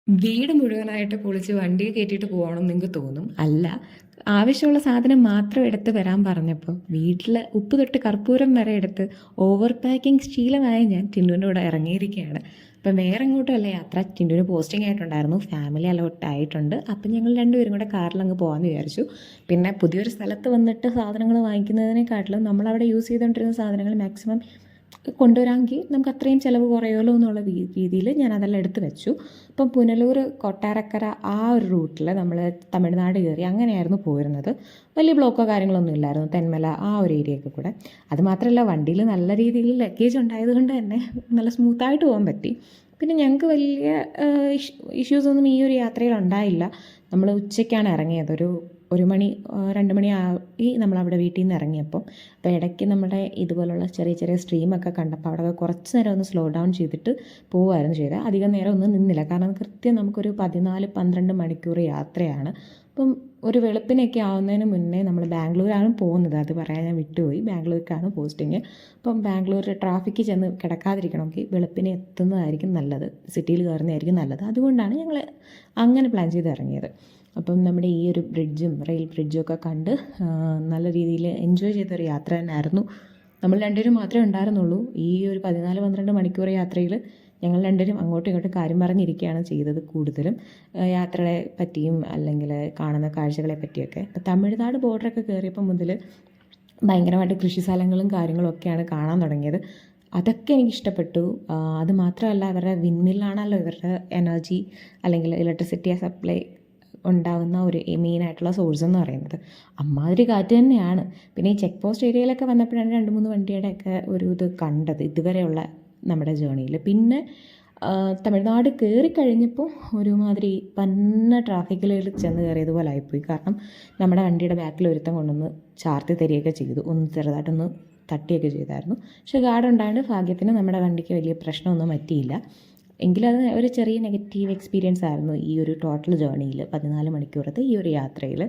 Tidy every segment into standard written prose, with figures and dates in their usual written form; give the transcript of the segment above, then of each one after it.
വീട് മുഴുവനായിട്ട് പൊളിച്ച് വണ്ടിയിൽ കയറ്റിയിട്ട് പോകണമെന്ന് നിങ്ങൾക്ക് തോന്നും. അല്ല, ആവശ്യമുള്ള സാധനം മാത്രം എടുത്ത് വരാൻ പറഞ്ഞപ്പോൾ വീട്ടിൽ ഉപ്പ് തൊട്ട് കർപ്പൂരം വരെ എടുത്ത് ഓവർ പാക്കിംഗ് ശീലമായ ഞാൻ ടിൻറ്റുവിൻ്റെ കൂടെ ഇറങ്ങിയിരിക്കുകയാണ്. അപ്പം വേറെ എങ്ങോട്ടും അല്ല യാത്ര, ടിൻറ്റുവിന് പോസ്റ്റിംഗ് ആയിട്ടുണ്ടായിരുന്നു, ഫാമിലി അലോട്ട് ആയിട്ടുണ്ട്. അപ്പം ഞങ്ങൾ രണ്ടുപേരും കൂടെ കാറിലങ്ങ് പോകാമെന്ന് വിചാരിച്ചു. പിന്നെ പുതിയൊരു സ്ഥലത്ത് വന്നിട്ട് സാധനങ്ങൾ വാങ്ങിക്കുന്നതിനെക്കാട്ടിലും നമ്മളവിടെ യൂസ് ചെയ്തുകൊണ്ടിരുന്ന സാധനങ്ങൾ മാക്സിമം കൊണ്ടുവരാമെങ്കിൽ നമുക്ക് അത്രയും ചിലവ് കുറയുമല്ലോ എന്നുള്ള രീതിയിൽ ഞാൻ അതെല്ലാം എടുത്ത് വെച്ചു. ഇപ്പം പുനലൂർ കൊട്ടാരക്കര ആ ഒരു റൂട്ടിൽ നമ്മൾ തമിഴ്നാട് കയറി അങ്ങനെയായിരുന്നു പോയിരുന്നത്. വലിയ ബ്ലോക്കോ കാര്യങ്ങളൊന്നും ഇല്ലായിരുന്നു, തെന്മല ആ ഒരു ഏരിയയൊക്കെ കൂടെ. അതുമാത്രമല്ല വണ്ടിയിൽ നല്ല രീതിയിൽ ലഗേജ് ഉണ്ടായതുകൊണ്ട് തന്നെ നല്ല സ്മൂത്തായിട്ട് പോകാൻ പറ്റി. പിന്നെ ഞങ്ങൾക്ക് വലിയ ഇഷ്യൂസൊന്നും ഈ ഒരു യാത്രയിൽ ഉണ്ടായില്ല. നമ്മൾ ഉച്ചയ്ക്കാണ് ഇറങ്ങിയത്, ഒരു മണി 2 മണി ആയി നമ്മളവിടെ വീട്ടിൽ നിന്ന് ഇറങ്ങിയപ്പോൾ. അപ്പോൾ ഇടയ്ക്ക് നമ്മുടെ ഇതുപോലുള്ള ചെറിയ ചെറിയ സ്ട്രീമൊക്കെ കണ്ടപ്പോൾ അവിടെ കുറച്ച് നേരം ഒന്ന് സ്ലോ ഡൗൺ ചെയ്തിട്ട് പോവുമായിരുന്നു ചെയ്തത്. അധികം നേരം ഒന്നും നിന്നില്ല, കാരണം കൃത്യം നമുക്കൊരു 14-12 മണിക്കൂർ യാത്രയാണ്. അപ്പം ഒരു വെളുപ്പിനൊക്കെ ആവുന്നതിന് മുന്നേ നമ്മൾ ബാംഗ്ലൂരാണ് പോകുന്നത്, അത് പറയാൻ ഞാൻ വിട്ടുപോയി. ബാംഗ്ലൂർക്കാണ് പോസ്റ്റിങ്. അപ്പം ബാംഗ്ലൂർ ട്രാഫിക്കിൽ ചെന്ന് കിടക്കാതിരിക്കണമെങ്കിൽ വെളുപ്പിനെ എത്തുന്നതായിരിക്കും നല്ലത്, സിറ്റിയിൽ കയറുന്നതായിരിക്കും നല്ലത്. അതുകൊണ്ടാണ് ഞങ്ങൾ അങ്ങനെ പ്ലാൻ ചെയ്ത് ഇറങ്ങിയത്. അപ്പം നമ്മുടെ ഈ ഒരു റെയിൽ ബ്രിഡ്ജും ഒക്കെ കണ്ട് നല്ല രീതിയിൽ എൻജോയ് ചെയ്തൊരു യാത്ര തന്നെയായിരുന്നു. നമ്മൾ രണ്ടുപേരും മാത്രമേ ഉണ്ടായിരുന്നുള്ളൂ. ഈ ഒരു 14-12 മണിക്കൂർ യാത്രയിൽ ഞങ്ങൾ രണ്ടുപേരും അങ്ങോട്ടും ഇങ്ങോട്ടും കാര്യം പറഞ്ഞിരിക്കുകയാണ് ചെയ്തത്. കൂടുതലും യാത്രകളെ പറ്റിയും അല്ലെങ്കിൽ കാണുന്ന കാഴ്ചകളെ പറ്റിയൊക്കെ. ഇപ്പോൾ തമിഴ്നാട് ബോർഡറൊക്കെ കയറിയപ്പോൾ മുതൽ ഭയങ്കരമായിട്ട് കൃഷി സ്ഥലങ്ങളും കാര്യങ്ങളും ഒക്കെയാണ് കാണാൻ തുടങ്ങിയത്. അതൊക്കെ എനിക്കിഷ്ടപ്പെട്ടു. അത് മാത്രമല്ല, അവരുടെ വിൻമില്ലാണല്ലോ ഇവരുടെ എനർജി അല്ലെങ്കിൽ ഇലക്ട്രിസിറ്റി സപ്ലൈ ഉണ്ടാകുന്ന ഒരു മെയിനായിട്ടുള്ള സോഴ്സ് എന്ന് പറയുന്നത്. അമ്മാതിരി കാറ്റ് തന്നെയാണ്. പിന്നെ ഈ ചെക്ക് പോസ്റ്റ് ഏരിയയിലൊക്കെ വന്നപ്പോഴാണ് 2-3 വണ്ടിയുടെയൊക്കെ ഒരു ഇത് കണ്ടത് ഇതുവരെയുള്ള നമ്മുടെ ജേണിയിൽ. പിന്നെ തമിഴ്നാട് കയറി കഴിഞ്ഞപ്പോൾ ഒരുമാതിരി പന്ന ട്രാഫിക്കിൽ ചെന്ന് കയറിയതുപോലെ ആയിപ്പോയി. കാരണം നമ്മുടെ വണ്ടിയുടെ ബാക്കിൽ ഒരുത്തം കൊണ്ടൊന്ന് ചാർത്തി തരികയൊക്കെ ചെയ്തു, ഒന്ന് ചെറുതായിട്ടൊന്ന് തട്ടിയൊക്കെ ചെയ്തായിരുന്നു. പക്ഷേ ഗാർഡ് ഉണ്ടായത് ഭാഗ്യത്തിന് നമ്മുടെ വണ്ടിക്ക് വലിയ പ്രശ്നമൊന്നും പറ്റിയില്ല. എങ്കിലും അത് ഒരു ചെറിയ നെഗറ്റീവ് എക്സ്പീരിയൻസ് ആയിരുന്നു ഈ ഒരു ടോട്ടൽ ജേണിയിൽ, 14 മണിക്കൂറത്തെ ഈ ഒരു യാത്രയിൽ.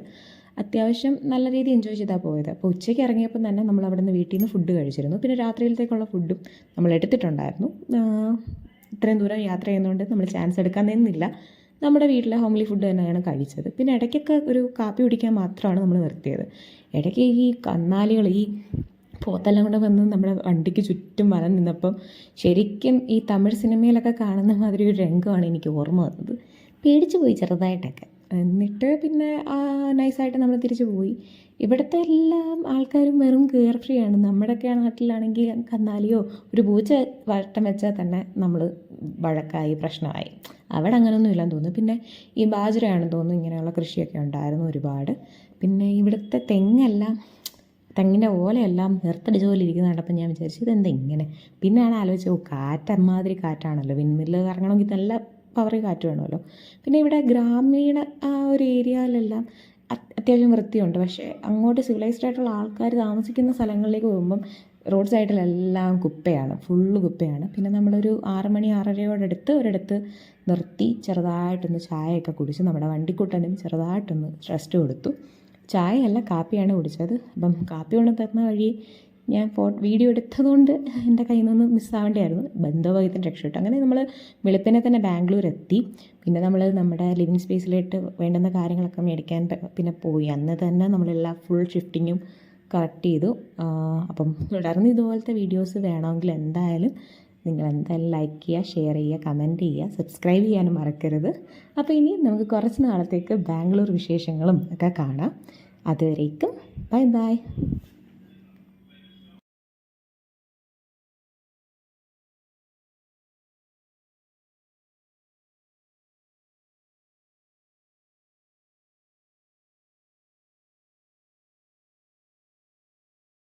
അത്യാവശ്യം നല്ല രീതിയിൽ എൻജോയ് ചെയ്താണ് പോയത്. അപ്പോൾ ഉച്ചയ്ക്ക് ഇറങ്ങിയപ്പോൾ തന്നെ നമ്മൾ അവിടെ നിന്ന് വീട്ടിൽ നിന്ന് ഫുഡ് കഴിച്ചിരുന്നു. പിന്നെ രാത്രിയിലത്തേക്കുള്ള ഫുഡും നമ്മൾ എടുത്തിട്ടുണ്ടായിരുന്നു. ഇത്രയും ദൂരം യാത്ര ചെയ്യുന്നതുകൊണ്ട് നമ്മൾ ചാൻസ് എടുക്കാൻ നിന്നില്ല, നമ്മുടെ വീട്ടിലെ ഹോംലി ഫുഡ് തന്നെയാണ് കഴിച്ചത്. പിന്നെ ഇടയ്ക്കൊക്കെ ഒരു കാപ്പി കുടിക്കാൻ മാത്രമാണ് നമ്മൾ നിർത്തിയത്. ഇടയ്ക്ക് ഈ കന്നാലികൾ, ഈ പോത്തെല്ലാം കൂടെ വന്ന് നമ്മുടെ വണ്ടിക്ക് ചുറ്റും വലം നിന്നപ്പം ശരിക്കും ഈ തമിഴ് സിനിമയിലൊക്കെ കാണുന്ന മാതിരി ഒരു രംഗമാണ് എനിക്ക് ഓർമ്മ വന്നത്. പേടിച്ചു പോയി ചെറുതായിട്ടൊക്കെ. എന്നിട്ട് പിന്നെ നൈസായിട്ട് നമ്മൾ തിരിച്ചു പോയി. ഇവിടുത്തെ എല്ലാ ആൾക്കാരും വെറും കെയർ ഫ്രീ ആണ്. നമ്മുടെയൊക്കെ നാട്ടിലാണെങ്കിൽ കന്നാലിയോ ഒരു പൂച്ച വട്ടം വെച്ചാൽ തന്നെ നമ്മൾ വഴക്കായി, പ്രശ്നമായി. അവിടെ അങ്ങനെയൊന്നും ഇല്ലെന്ന് തോന്നുന്നു. പിന്നെ ഈ ബാജ്രയാണെന്ന് തോന്നുന്നു, ഇങ്ങനെയുള്ള കൃഷിയൊക്കെ ഉണ്ടായിരുന്നു ഒരുപാട്. പിന്നെ ഇവിടുത്തെ തെങ്ങിൻ്റെ ഓലയെല്ലാം നിർത്തടിച്ച പോലെ ഇരിക്കുന്ന കണ്ടപ്പോൾ ഞാൻ വിചാരിച്ചു ഇതെന്താ ഇങ്ങനെ. പിന്നെയാണ് ആലോചിച്ചത്, കാറ്റ് അമ്മാതിരി കാറ്റാണല്ലോ, വിൻമില്ല് കറങ്ങണമെങ്കിൽ നല്ല പവർ കാറ്റ് വേണമല്ലോ. പിന്നെ ഇവിടെ ഗ്രാമീണ ആ ഒരു ഏരിയയിലെല്ലാം അത്യാവശ്യം വൃത്തിയുണ്ട്. പക്ഷേ അങ്ങോട്ട് സിവിലൈസ്ഡ് ആയിട്ടുള്ള ആൾക്കാർ താമസിക്കുന്ന സ്ഥലങ്ങളിലേക്ക് പോകുമ്പം റോഡ് സൈഡിലെല്ലാം കുപ്പയാണ്, ഫുള്ള് കുപ്പയാണ്. പിന്നെ നമ്മളൊരു 6 മണി 6:30 ഒരിടത്ത് നിർത്തി ചെറുതായിട്ടൊന്ന് ചായയൊക്കെ കുടിച്ച് നമ്മുടെ വണ്ടിക്കൂട്ടനും ചെറുതായിട്ടൊന്ന് റെസ്റ്റ് കൊടുത്തു. ചായയല്ല, കാപ്പിയാണ് കുടിച്ചത്. അപ്പം കാപ്പി കൊണ്ട് തരുന്ന വഴി ഞാൻ വീഡിയോ എടുത്തതുകൊണ്ട് എൻ്റെ കയ്യിൽ നിന്ന് മിസ്സാവേണ്ടിയായിരുന്നു. ബന്ധോഭാഗ്യത്തിന് രക്ഷപ്പെട്ടു. അങ്ങനെ നമ്മൾ വെളുപ്പിനെ തന്നെ ബാംഗ്ലൂർ എത്തി. പിന്നെ നമ്മൾ നമ്മുടെ ലിവിങ് സ്പേസിലേക്ക് വേണ്ടുന്ന കാര്യങ്ങളൊക്കെ മേടിക്കാൻ പിന്നെ പോയി. അന്ന് തന്നെ നമ്മളെല്ലാം ഫുൾ ഷിഫ്റ്റിങ്ങും കറക്റ്റ് ചെയ്തു. അപ്പം തുടർന്ന് ഇതുപോലത്തെ വീഡിയോസ് വേണമെങ്കിൽ നിങ്ങൾ ലൈക്ക് ചെയ്യുക, ഷെയർ ചെയ്യുക, കമൻറ്റ് ചെയ്യുക, സബ്സ്ക്രൈബ് ചെയ്യാനും മറക്കരുത്. അപ്പോൾ ഇനി നമുക്ക് കുറച്ച് നാളത്തേക്ക് ബാംഗ്ലൂർ വിശേഷങ്ങളും ഒക്കെ കാണാം. അതുവരേക്കും ബൈ ബൈ.